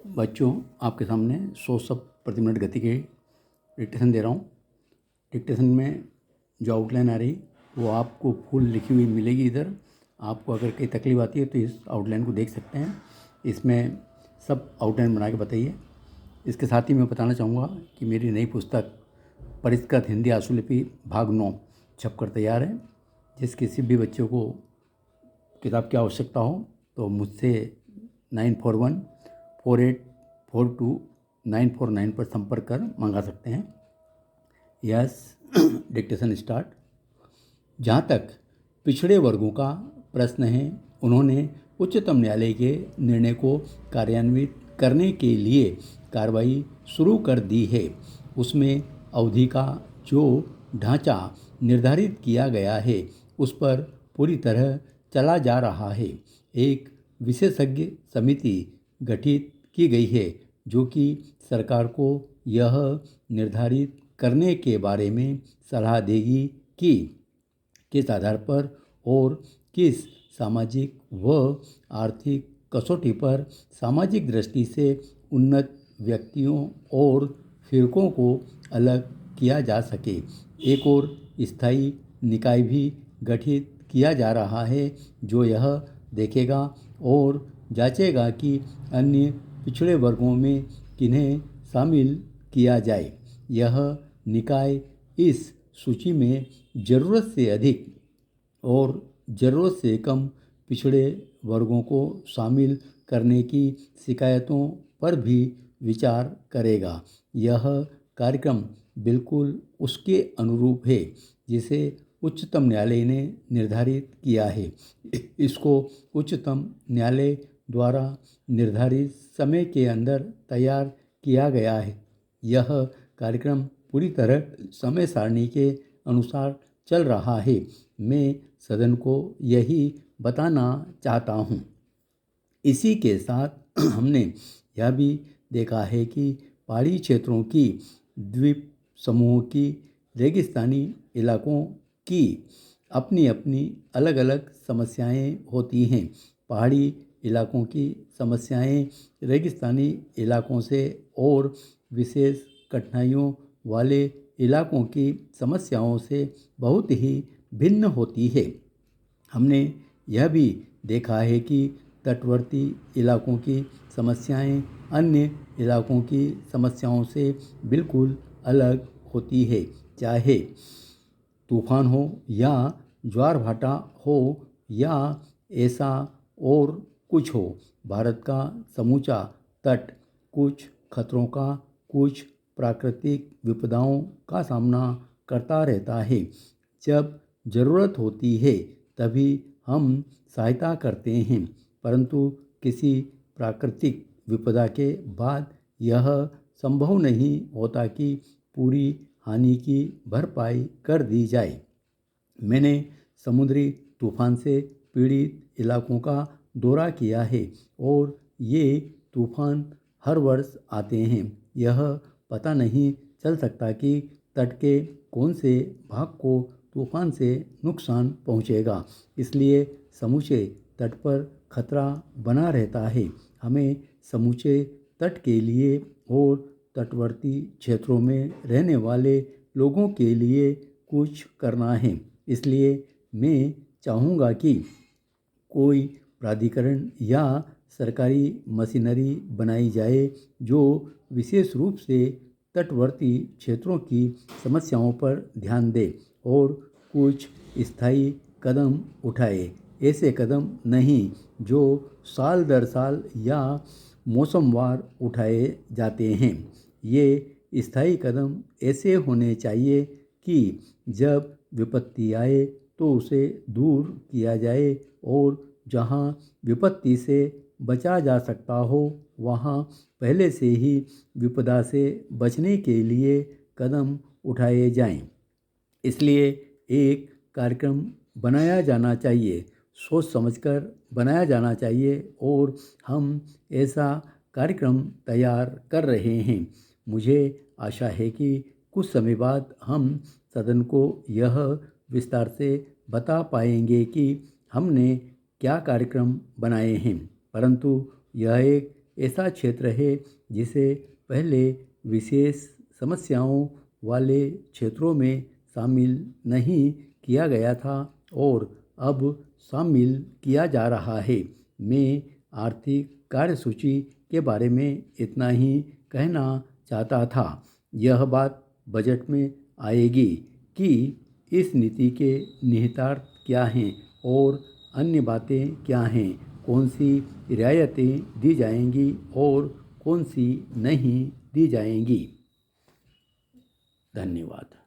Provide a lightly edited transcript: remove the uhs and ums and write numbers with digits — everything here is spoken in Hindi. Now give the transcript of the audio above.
बच्चों, आपके सामने 100 शब्द प्रति मिनट गति के डिक्टेशन दे रहा हूँ। डिक्टेशन में जो आउटलाइन आ रही वो आपको फुल लिखी हुई मिलेगी। इधर आपको अगर कोई तकलीफ आती है तो इस आउटलाइन को देख सकते हैं। इसमें सब आउटलाइन बना के बताइए। इसके साथ ही मैं बताना चाहूँगा कि मेरी नई पुस्तक परिष्कृत हिंदी आशुलिपि भाग 9 छपकर तैयार है। जिस किसी भी बच्चे को किताब की आवश्यकता हो तो मुझसे 9414842949 पर संपर्क कर मंगा सकते हैं। Yes, dictation start. जहाँ तक पिछड़े वर्गों का प्रश्न है, उन्होंने उच्चतम न्यायालय के निर्णय को कार्यान्वित करने के लिए कार्रवाई शुरू कर दी है। उसमें अवधि का जो ढांचा निर्धारित किया गया है उस पर पूरी तरह चला जा रहा है। एक विशेषज्ञ समिति गठित की गई है जो कि सरकार को यह निर्धारित करने के बारे में सलाह देगी कि किस आधार पर और किस सामाजिक व आर्थिक कसौटी पर सामाजिक दृष्टि से उन्नत व्यक्तियों और फिरकों को अलग किया जा सके। एक और स्थायी निकाय भी गठित किया जा रहा है जो यह देखेगा और जांचेगा कि अन्य पिछड़े वर्गों में किन्हें शामिल किया जाए। यह निकाय इस सूची में ज़रूरत से अधिक और ज़रूरत से कम पिछड़े वर्गों को शामिल करने की शिकायतों पर भी विचार करेगा। यह कार्यक्रम बिल्कुल उसके अनुरूप है जिसे उच्चतम न्यायालय ने निर्धारित किया है। इसको उच्चतम न्यायालय द्वारा निर्धारित समय के अंदर तैयार किया गया है। यह कार्यक्रम पूरी तरह समय सारणी के अनुसार चल रहा है। मैं सदन को यही बताना चाहता हूँ। इसी के साथ हमने यह भी देखा है कि पहाड़ी क्षेत्रों की, द्वीप समूहों की, रेगिस्तानी इलाकों की अपनी अपनी अलग अलग समस्याएं होती हैं। पहाड़ी इलाकों की समस्याएं रेगिस्तानी इलाकों से और विशेष कठिनाइयों वाले इलाकों की समस्याओं से बहुत ही भिन्न होती है। हमने यह भी देखा है कि तटवर्ती इलाकों की समस्याएं अन्य इलाकों की समस्याओं से बिल्कुल अलग होती है। चाहे तूफान हो या ज्वार भाटा हो या ऐसा और कुछ हो, भारत का समूचा तट कुछ खतरों का, कुछ प्राकृतिक विपदाओं का सामना करता रहता है। जब ज़रूरत होती है तभी हम सहायता करते हैं, परंतु किसी प्राकृतिक विपदा के बाद यह संभव नहीं होता कि पूरी हानि की भरपाई कर दी जाए। मैंने समुद्री तूफान से पीड़ित इलाकों का दौरा किया है और ये तूफान हर वर्ष आते हैं। यह पता नहीं चल सकता कि तट के कौन से भाग को तूफान से नुकसान पहुंचेगा, इसलिए समूचे तट पर खतरा बना रहता है। हमें समूचे तट के लिए और तटवर्ती क्षेत्रों में रहने वाले लोगों के लिए कुछ करना है। इसलिए मैं चाहूँगा कि कोई प्राधिकरण या सरकारी मशीनरी बनाई जाए जो विशेष रूप से तटवर्ती क्षेत्रों की समस्याओं पर ध्यान दे और कुछ स्थायी कदम उठाए। ऐसे कदम नहीं जो साल दर साल या मौसमवार उठाए जाते हैं। ये स्थायी कदम ऐसे होने चाहिए कि जब विपत्ति आए तो उसे दूर किया जाए और जहां विपत्ति से बचा जा सकता हो वहां पहले से ही विपदा से बचने के लिए कदम उठाए जाएं। इसलिए एक कार्यक्रम बनाया जाना चाहिए, सोच समझकर बनाया जाना चाहिए और हम ऐसा कार्यक्रम तैयार कर रहे हैं। मुझे आशा है कि कुछ समय बाद हम सदन को यह विस्तार से बता पाएंगे कि हमने क्या कार्यक्रम बनाए हैं, परंतु यह एक ऐसा क्षेत्र है जिसे पहले विशेष समस्याओं वाले क्षेत्रों में शामिल नहीं किया गया था और अब शामिल किया जा रहा है। मैं आर्थिक कार्यसूची के बारे में इतना ही कहना चाहता था। यह बात बजट में आएगी कि इस नीति के निहितार्थ क्या हैं और अन्य बातें क्या हैं, कौन सी रियायतें दी जाएंगी और कौन सी नहीं दी जाएंगी। धन्यवाद।